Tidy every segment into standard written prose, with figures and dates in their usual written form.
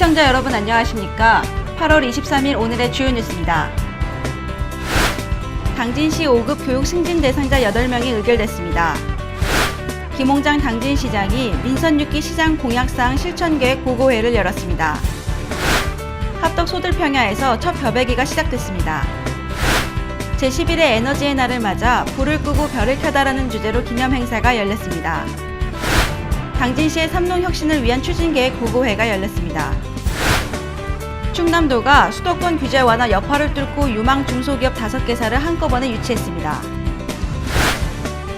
시청자 여러분 안녕하십니까? 8월 23일 오늘의 주요 뉴스입니다. 당진시 5급 교육 승진 대상자 8명이 의결됐습니다. 김홍장 당진시장이 민선 6기 시장 공약사항 실천계획 보고회를 열었습니다. 합덕 소들평야에서 첫 벼베기가 시작됐습니다. 제11회 에너지의 날을 맞아 불을 끄고 별을 켜다라는 주제로 기념행사가 열렸습니다. 당진시의 삼농 혁신을 위한 추진계획 보고회가 열렸습니다. 충남도가 수도권 규제 완화 여파를 뚫고 유망 중소기업 5개사를 한꺼번에 유치했습니다.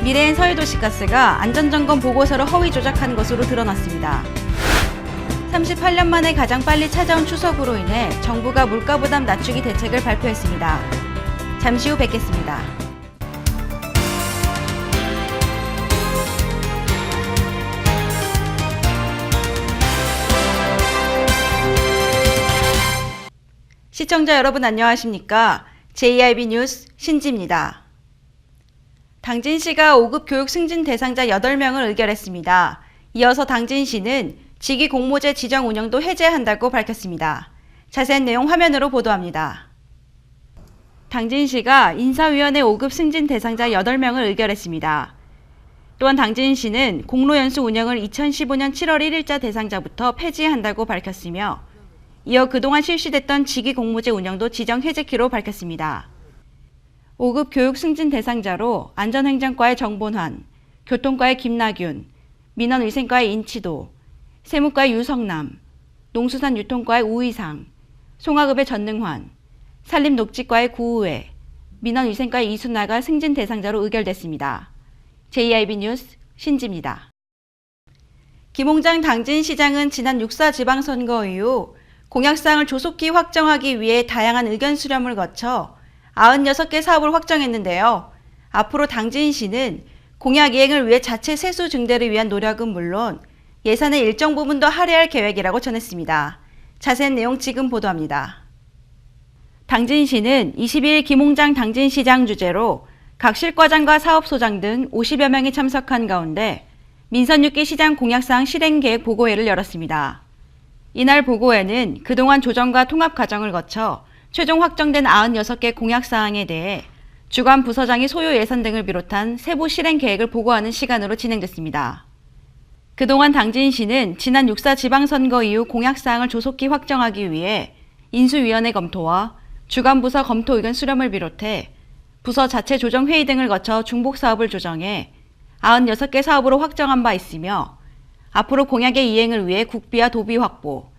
미래엔 서해도시가스가 안전점검 보고서를 허위 조작한 것으로 드러났습니다. 38년 만에 가장 빨리 찾아온 추석으로 인해 정부가 물가 부담 낮추기 대책을 발표했습니다. 잠시 후 뵙겠습니다. 시청자 여러분 안녕하십니까? JIB 뉴스 신지입니다. 당진시가 5급 교육 승진 대상자 8명을 의결했습니다. 이어서 당진시는 직위 공모제 지정 운영도 해제한다고 밝혔습니다. 자세한 내용 화면으로 보도합니다. 당진시가 인사위원회 5급 승진 대상자 8명을 의결했습니다. 또한 당진시는 공로연수 운영을 2015년 7월 1일자 대상자부터 폐지한다고 밝혔으며 이어 그동안 실시됐던 직위 공모제 운영도 지정 해제키로 밝혔습니다. 5급 교육 승진 대상자로 안전행정과의 정본환, 교통과의 김나균, 민원위생과의 인치도, 세무과의 유성남, 농수산유통과의 우의상, 송화급의 전능환, 산림녹지과의 구우회, 민원위생과의 이순나가 승진 대상자로 의결됐습니다. JIB 뉴스 신지입니다. 김홍장 당진시장은 지난 6.4 지방선거 이후 공약사항을 조속히 확정하기 위해 다양한 의견 수렴을 거쳐 96개 사업을 확정했는데요. 앞으로 당진시는 공약 이행을 위해 자체 세수 증대를 위한 노력은 물론 예산의 일정 부분 더 할애할 계획이라고 전했습니다. 자세한 내용 지금 보도합니다. 당진시는 22일 김홍장 당진시장 주재로 각 실과장과 사업소장 등 50여 명이 참석한 가운데 민선 6기 시장 공약사항 실행계획 보고회를 열었습니다. 이날 보고회는 그동안 조정과 통합 과정을 거쳐 최종 확정된 96개 공약사항에 대해 주관 부서장이 소요 예산 등을 비롯한 세부 실행 계획을 보고하는 시간으로 진행됐습니다. 그동안 당진시는 지난 6.4 지방선거 이후 공약사항을 조속히 확정하기 위해 인수위원회 검토와 주관부서 검토 의견 수렴을 비롯해 부서 자체 조정회의 등을 거쳐 중복사업을 조정해 96개 사업으로 확정한 바 있으며 앞으로 공약의 이행을 위해 국비와 도비 확보,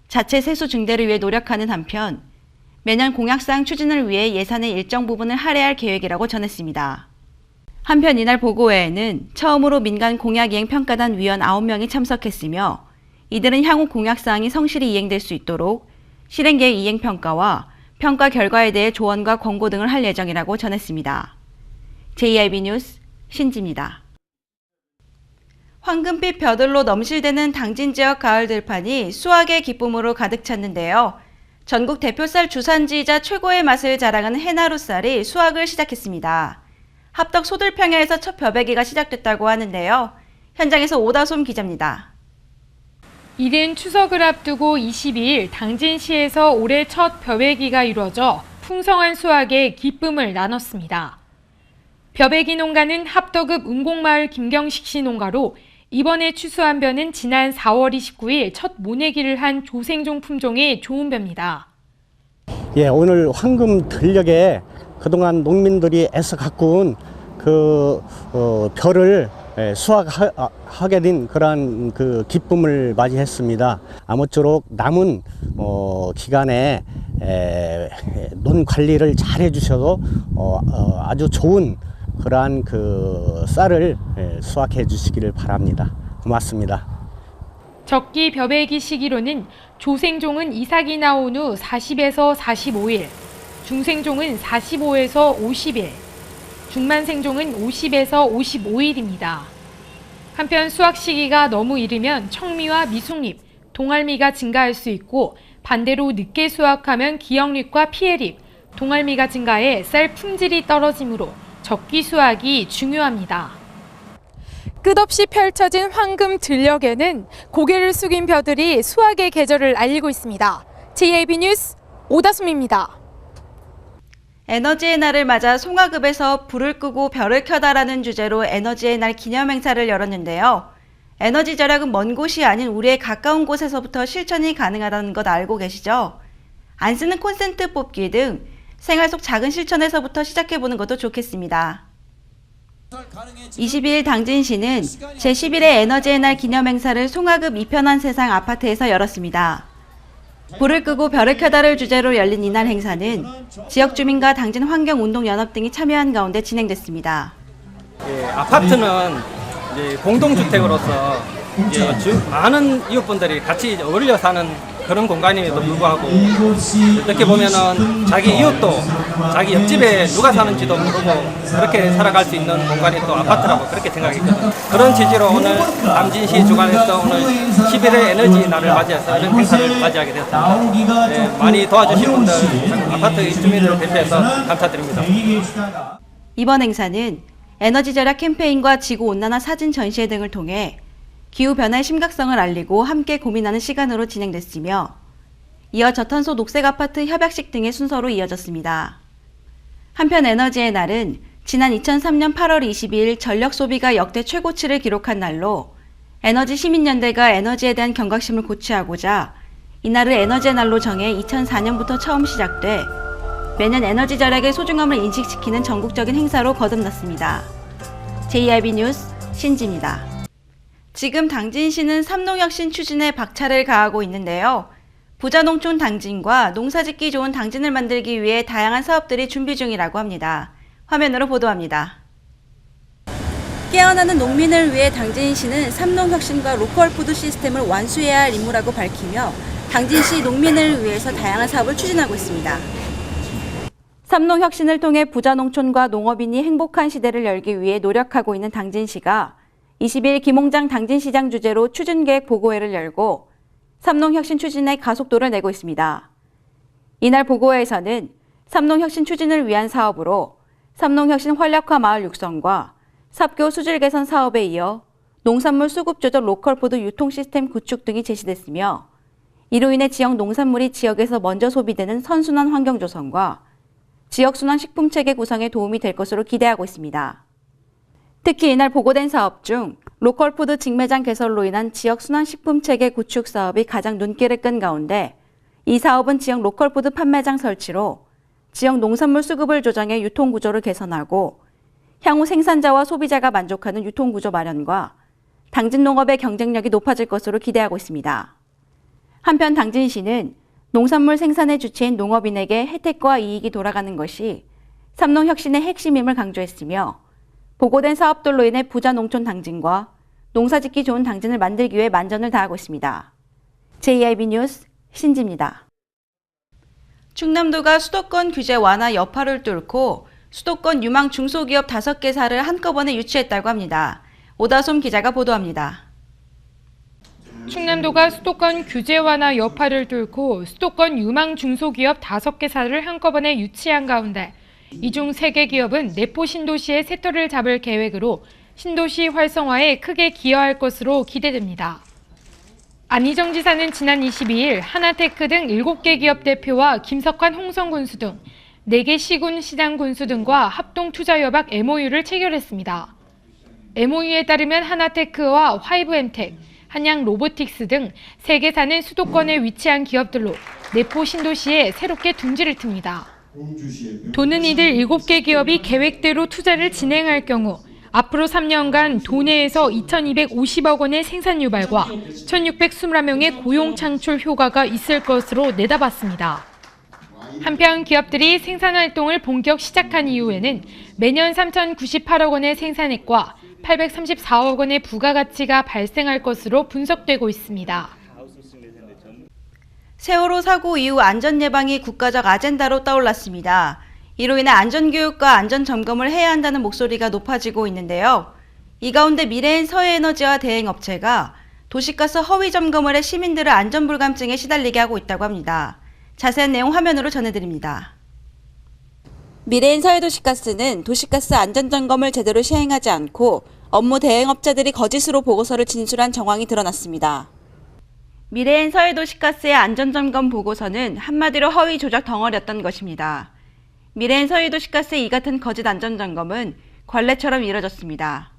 자체 세수 증대를 위해 노력하는 한편 매년 공약사항 추진을 위해 예산의 일정 부분을 할애할 계획이라고 전했습니다. 한편 이날 보고회에는 처음으로 민간 공약이행 평가단 위원 9명이 참석했으며 이들은 향후 공약사항이 성실히 이행될 수 있도록 실행계획 이행평가와 평가 결과에 대해 조언과 권고 등을 할 예정이라고 전했습니다. JIB 뉴스 신지입니다. 황금빛 벼들로 넘실대는 당진 지역 가을 들판이 수확의 기쁨으로 가득 찼는데요. 전국 대표 쌀 주산지이자 최고의 맛을 자랑하는 해나루 쌀이 수확을 시작했습니다. 합덕 소들평야에서 첫 벼베기가 시작됐다고 하는데요. 현장에서 오다솜 기자입니다. 이른 추석을 앞두고 22일 당진시에서 올해 첫 벼베기가 이루어져 풍성한 수확에 기쁨을 나눴습니다. 벼베기 농가는 합덕읍 은곡마을 김경식 씨 농가로 이번에 추수한 벼는 지난 4월 29일 첫 모내기를 한 조생종 품종의 좋은 벼입니다. 오늘 황금 들녘에 그동안 농민들이 애써 가꾼 그 벼를 수확하게 된 그러한 그 기쁨을 맞이했습니다. 아무쪼록 남은 기간에 논 관리를 잘 해주셔서 아주 좋은 그러한 그 쌀을 수확해 주시기를 바랍니다. 고맙습니다. 적기 벼베기 시기로는 조생종은 이삭이 나온 후 40에서 45일, 중생종은 45에서 50일, 중만생종은 50에서 55일입니다. 한편 수확 시기가 너무 이르면 청미와 미숙잎, 동알미가 증가할 수 있고 반대로 늦게 수확하면 기역잎과 피해잎, 동알미가 증가해 쌀 품질이 떨어지므로 적기 수확이 중요합니다. 끝없이 펼쳐진 황금 들녘에는 고개를 숙인 벼들이 수확의 계절을 알리고 있습니다. JIB 뉴스 오다솜입니다. 에너지의 날을 맞아 송화급에서 불을 끄고 별을 켜다라는 주제로 에너지의 날 기념행사를 열었는데요. 에너지 절약은 먼 곳이 아닌 우리의 가까운 곳에서부터 실천이 가능하다는 것 알고 계시죠? 안 쓰는 콘센트 뽑기 등 생활 속 작은 실천에서부터 시작해보는 것도 좋겠습니다. 22일 당진시는 제11회 에너지의 날 기념행사를 송화급 이편한 세상 아파트에서 열었습니다. 불을 끄고 별을 켜다를 주제로 열린 이날 행사는 지역 주민과 당진 환경운동연합 등이 참여한 가운데 진행됐습니다. 예, 아파트는 이제 공동주택으로서 많은 이웃분들이 같이 어울려 사는 그런 공간임에도 불구하고 이렇게 보면은 자기 이웃도 자기 옆집에 누가 사는지도 모르고 그렇게 살아갈 수 있는 공간이 또 아파트라고 그렇게 생각했거든요. 그런 취지로 오늘 당진시 주관에서 오늘 11회 에너지 날을 맞이해서 이런 행사를 맞이하게 되었습니다. 네, 많이 도와주신 분들 아파트 입주민들을 대표해서 감사드립니다. 이번 행사는 에너지 절약 캠페인과 지구온난화 사진 전시회 등을 통해 기후변화의 심각성을 알리고 함께 고민하는 시간으로 진행됐으며 이어 저탄소 녹색 아파트 협약식 등의 순서로 이어졌습니다. 한편 에너지의 날은 지난 2003년 8월 22일 전력 소비가 역대 최고치를 기록한 날로 에너지 시민연대가 에너지에 대한 경각심을 고취하고자 이날을 에너지의 날로 정해 2004년부터 처음 시작돼 매년 에너지 절약의 소중함을 인식시키는 전국적인 행사로 거듭났습니다. JIB 뉴스 신지입니다. 지금 당진시는 삼농혁신 추진에 박차를 가하고 있는데요. 부자농촌 당진과 농사짓기 좋은 당진을 만들기 위해 다양한 사업들이 준비 중이라고 합니다. 화면으로 보도합니다. 깨어나는 농민을 위해 당진시는 삼농혁신과 로컬푸드 시스템을 완수해야 할 임무라고 밝히며 당진시 농민을 위해서 다양한 사업을 추진하고 있습니다. 삼농혁신을 통해 부자농촌과 농업인이 행복한 시대를 열기 위해 노력하고 있는 당진시가 20일 김홍장 당진시장 주재로 추진계획 보고회를 열고 삼농혁신 추진에 가속도를 내고 있습니다. 이날 보고회에서는 삼농혁신 추진을 위한 사업으로 삼농혁신 활력화 마을 육성과 삽교 수질 개선 사업에 이어 농산물 수급 조절 로컬푸드 유통 시스템 구축 등이 제시됐으며 이로 인해 지역 농산물이 지역에서 먼저 소비되는 선순환 환경 조성과 지역 순환 식품 체계 구성에 도움이 될 것으로 기대하고 있습니다. 특히 이날 보고된 사업 중 로컬푸드 직매장 개설로 인한 지역 순환 식품 체계 구축 사업이 가장 눈길을 끈 가운데 이 사업은 지역 로컬푸드 판매장 설치로 지역 농산물 수급을 조정해 유통구조를 개선하고 향후 생산자와 소비자가 만족하는 유통구조 마련과 당진 농업의 경쟁력이 높아질 것으로 기대하고 있습니다. 한편 당진시는 농산물 생산의 주체인 농업인에게 혜택과 이익이 돌아가는 것이 삼농혁신의 핵심임을 강조했으며 보고된 사업들로 인해 부자 농촌 당진과 농사짓기 좋은 당진을 만들기 위해 만전을 다하고 있습니다. JIB 뉴스 신지입니다. 충남도가 수도권 규제 완화 여파를 뚫고 수도권 유망 중소기업 5개사를 한꺼번에 유치했다고 합니다. 오다솜 기자가 보도합니다. 충남도가 수도권 규제 완화 여파를 뚫고 수도권 유망 중소기업 5개사를 한꺼번에 유치한 가운데 이 중 3개 기업은 내포 신도시의 새터를 잡을 계획으로 신도시 활성화에 크게 기여할 것으로 기대됩니다. 안희정 지사는 지난 22일 하나테크 등 7개 기업 대표와 김석환 홍성군수 등 4개 시군 시장군수 등과 합동투자협약 MOU를 체결했습니다. MOU에 따르면 하나테크와 화이브엠텍, 한양 로보틱스 등 3개사는 수도권에 위치한 기업들로 내포 신도시에 새롭게 둥지를 틉니다. 도는 이들 7개 기업이 계획대로 투자를 진행할 경우 앞으로 3년간 도내에서 2,250억 원의 생산 유발과 1,621명의 고용 창출 효과가 있을 것으로 내다봤습니다. 한편 기업들이 생산 활동을 본격 시작한 이후에는 매년 3,098억 원의 생산액과 834억 원의 부가가치가 발생할 것으로 분석되고 있습니다. 세월호 사고 이후 안전 예방이 국가적 아젠다로 떠올랐습니다. 이로 인해 안전교육과 안전점검을 해야 한다는 목소리가 높아지고 있는데요. 이 가운데 미래엔 서해에너지와 대행업체가 도시가스 허위 점검을 해 시민들을 안전불감증에 시달리게 하고 있다고 합니다. 자세한 내용 화면으로 전해드립니다. 미래엔 서해도시가스는 도시가스 안전점검을 제대로 시행하지 않고 업무 대행업자들이 거짓으로 보고서를 진술한 정황이 드러났습니다. 미래엔 서해도시가스의 안전점검 보고서는 한마디로 허위 조작 덩어리였던 것입니다. 미래엔 서해도시가스의 이 같은 거짓 안전점검은 관례처럼 이뤄졌습니다.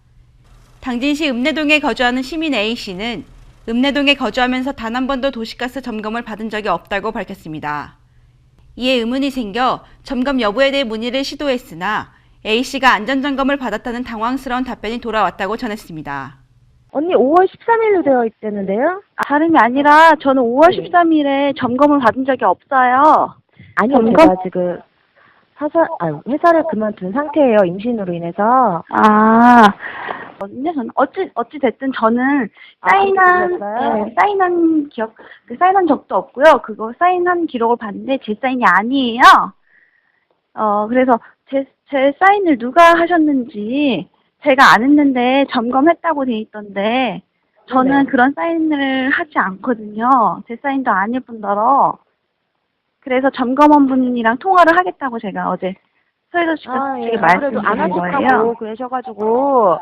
당진시 읍내동에 거주하는 시민 A씨는 읍내동에 거주하면서 단 한 번도 도시가스 점검을 받은 적이 없다고 밝혔습니다. 이에 의문이 생겨 점검 여부에 대해 문의를 시도했으나 A씨가 안전점검을 받았다는 당황스러운 답변이 돌아왔다고 전했습니다. 언니 5월 13일로 되어 있다는데요? 다름이 아니라 저는 5월 13일에 점검을 받은 적이 없어요. 아니요, 점검? 제가 지금 회사를 그만둔 상태예요. 임신으로 인해서. 어찌 됐든 저는 그러셨어요? 사인한 적도 없고요. 그거 사인한 기록을 봤는데 제 사인이 아니에요. 그래서 제 사인을 누가 하셨는지 제가 안 했는데 점검했다고 돼 있던데 저는 네. 그런 사인을 하지 않거든요. 제 사인도 아닐 뿐더러. 그래서 점검원분이랑 통화를 하겠다고 제가 어제 서해도시가스 측에 그래도 안 말씀드린 하셨다고 거예요. 그러셔가지고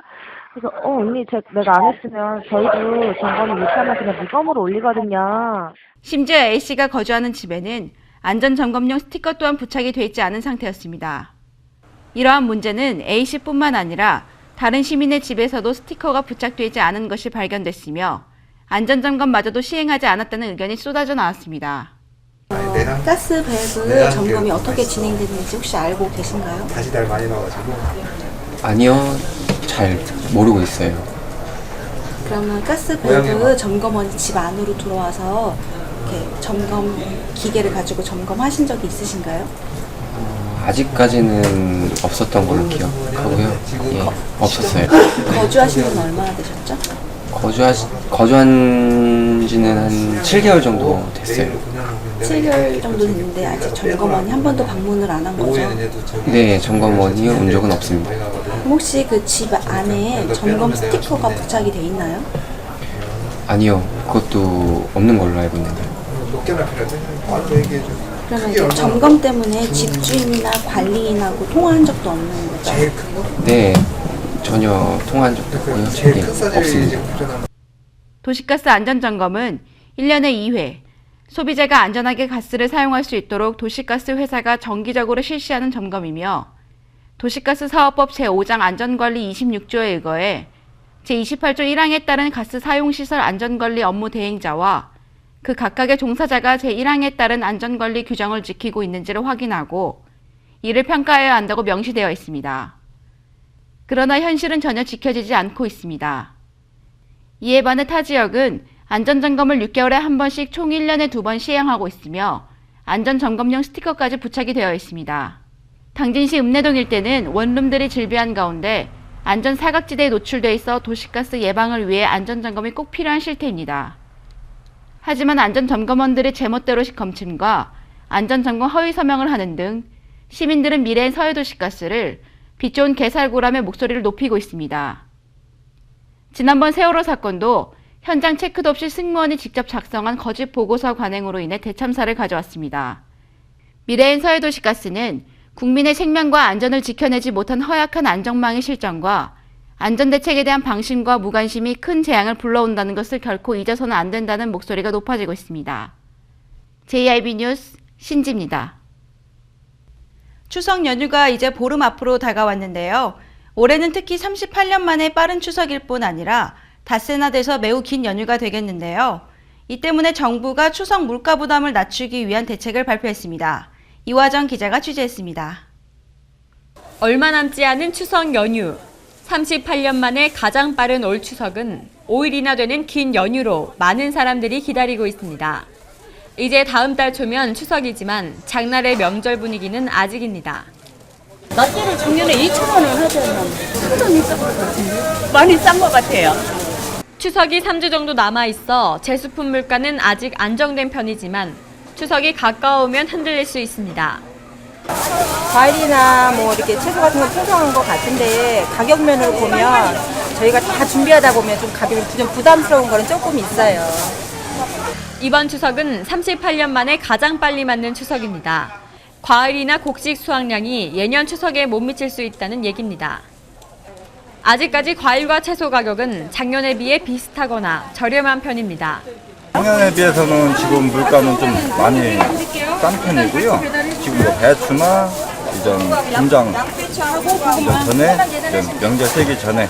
그래서 언니 내가 안 했으면 저희도 점검을 못하면 그냥 무검으로 올리거든요. 심지어 A씨가 거주하는 집에는 안전점검용 스티커 또한 부착이 돼 있지 않은 상태였습니다. 이러한 문제는 A씨뿐만 아니라 다른 시민의 집에서도 스티커가 부착되지 않은 것이 발견됐으며 안전점검마저도 시행하지 않았다는 의견이 쏟아져 나왔습니다. 가스 밸브 점검이 어떻게 진행되는지 혹시 알고 계신가요? 다시 날 많이 넣어가지고. 아니요, 잘 모르고 있어요. 그러면 가스 밸브 점검원이 집 안으로 들어와서 이렇게 점검 기계를 가지고 점검하신 적이 있으신가요? 아직까지는 없었던 걸로 기억하고요. 예, 없었어요. 거주하신 지 얼마나 되셨죠? 거주한 지는 한 7개월 정도 됐어요. 7개월 정도 됐는데 아직 점검원이 한 번도 방문을 안 한 거죠? 네, 점검원이 온 적은 없습니다. 그럼 혹시 그 집 안에 점검 스티커가 부착이 돼 있나요? 아니요, 그것도 없는 걸로 알고 있는데요. 몇 개나 필요해? 말로 얘기해줘. 그러면 이제 점검 때문에 집주인이나 관리인하고 통화한 적도 없는 거죠? 제일 큰 거? 네, 전혀 통화한 적도 없고요. 제일 예, 큰 사진이 없습니다. 지금 붙여놨는 도시가스 안전점검은 1년에 2회, 소비자가 안전하게 가스를 사용할 수 있도록 도시가스 회사가 정기적으로 실시하는 점검이며 도시가스 사업법 제5장 안전관리 26조에 의거해 제28조 1항에 따른 가스 사용시설 안전관리 업무 대행자와 그 각각의 종사자가 제1항에 따른 안전관리 규정을 지키고 있는지를 확인하고 이를 평가해야 한다고 명시되어 있습니다. 그러나 현실은 전혀 지켜지지 않고 있습니다. 이에 반해 타 지역은 안전점검을 6개월에 한 번씩 총 1년에 2번 시행하고 있으며 안전점검용 스티커까지 부착이 되어 있습니다. 당진시 읍내동 일대는 원룸들이 질비한 가운데 안전 사각지대에 노출돼 있어 도시가스 예방을 위해 안전점검이 꼭 필요한 실태입니다. 하지만 안전점검원들의 제멋대로식 검침과 안전점검 허위 서명을 하는 등 시민들은 미래의 서해도시가스를 빛 좋은 개살구람의 목소리를 높이고 있습니다. 지난번 세월호 사건도 현장 체크도 없이 승무원이 직접 작성한 거짓 보고서 관행으로 인해 대참사를 가져왔습니다. 미래엔 서해도시가스는 국민의 생명과 안전을 지켜내지 못한 허약한 안전망의 실정과 안전대책에 대한 방심과 무관심이 큰 재앙을 불러온다는 것을 결코 잊어서는 안 된다는 목소리가 높아지고 있습니다. JIB 뉴스 신지입니다. 추석 연휴가 이제 보름 앞으로 다가왔는데요. 올해는 특히 38년 만에 빠른 추석일 뿐 아니라 닷새나 돼서 매우 긴 연휴가 되겠는데요. 이 때문에 정부가 추석 물가 부담을 낮추기 위한 대책을 발표했습니다. 이화정 기자가 취재했습니다. 얼마 남지 않은 추석 연휴. 38년 만에 가장 빠른 올 추석은 5일이나 되는 긴 연휴로 많은 사람들이 기다리고 있습니다. 이제 다음 달 초면 추석이지만 장날의 명절 분위기는 아직입니다. 낱개를 작년에 2,000원을 하잖아요. 상당히 싼 것 같은데? 많이 싼 것 같아요. 추석이 3주 정도 남아있어 제수품 물가는 아직 안정된 편이지만 추석이 가까우면 흔들릴 수 있습니다. 과일이나 뭐 이렇게 채소 같은 건 풍성한 것 같은데 가격 면으로 보면 저희가 다 준비하다 보면 좀 가격이 좀 부담스러운 거는 조금 있어요. 이번 추석은 38년 만에 가장 빨리 맞는 추석입니다. 과일이나 곡식 수확량이 예년 추석에 못 미칠 수 있다는 얘기입니다. 아직까지 과일과 채소 가격은 작년에 비해 비슷하거나 저렴한 편입니다. 작년에 비해서는 지금 물가는 좀 많이 싼 편이고요. 지금 뭐 배추나 이전 김장 이전 전에 이전 명절 세기 전에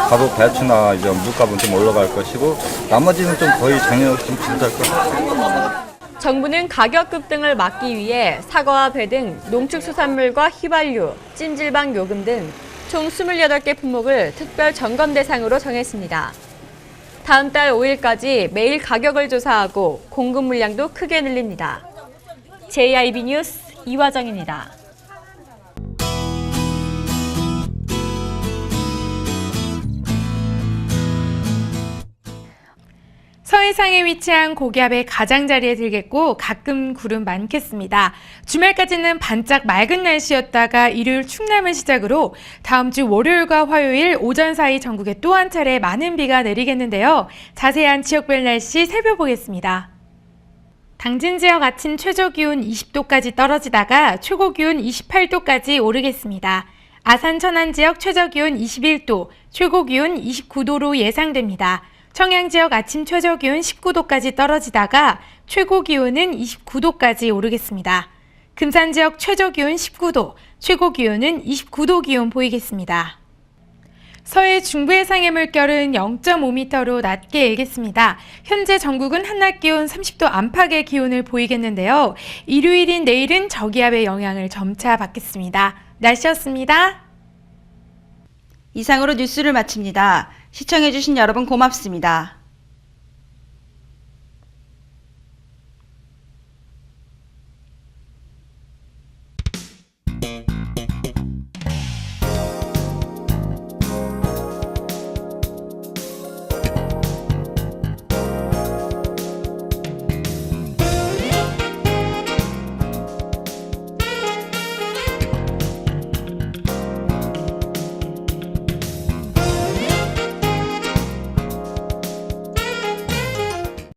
가도 배추나 이전 물값은 좀 올라갈 것이고 나머지는 좀 거의 작년에 좀 비슷할 것 같아요. 정부는 가격 급등을 막기 위해 사과와 배 등 농축수산물과 휘발유, 찜질방 요금 등 총 28개 품목을 특별 점검 대상으로 정했습니다. 다음 달 5일까지 매일 가격을 조사하고 공급 물량도 크게 늘립니다. JIB 뉴스 이화정입니다. 서해상에 위치한 고기압의 가장자리에 들겠고 가끔 구름 많겠습니다. 주말까지는 반짝 맑은 날씨였다가 일요일 충남을 시작으로 다음 주 월요일과 화요일 오전 사이 전국에 또 한 차례 많은 비가 내리겠는데요. 자세한 지역별 날씨 살펴보겠습니다. 당진 지역 아침 최저기온 20도까지 떨어지다가 최고기온 28도까지 오르겠습니다. 아산 천안 지역 최저기온 21도, 최고기온 29도로 예상됩니다. 청양 지역 아침 최저기온 19도까지 떨어지다가 최고기온은 29도까지 오르겠습니다. 금산 지역 최저기온 19도, 최고기온은 29도 기온 보이겠습니다. 서해 중부 해상의 물결은 0.5m로 낮게 일겠습니다. 현재 전국은 한낮 기온 30도 안팎의 기온을 보이겠는데요. 일요일인 내일은 저기압의 영향을 점차 받겠습니다. 날씨였습니다. 이상으로 뉴스를 마칩니다. 시청해주신 여러분 고맙습니다.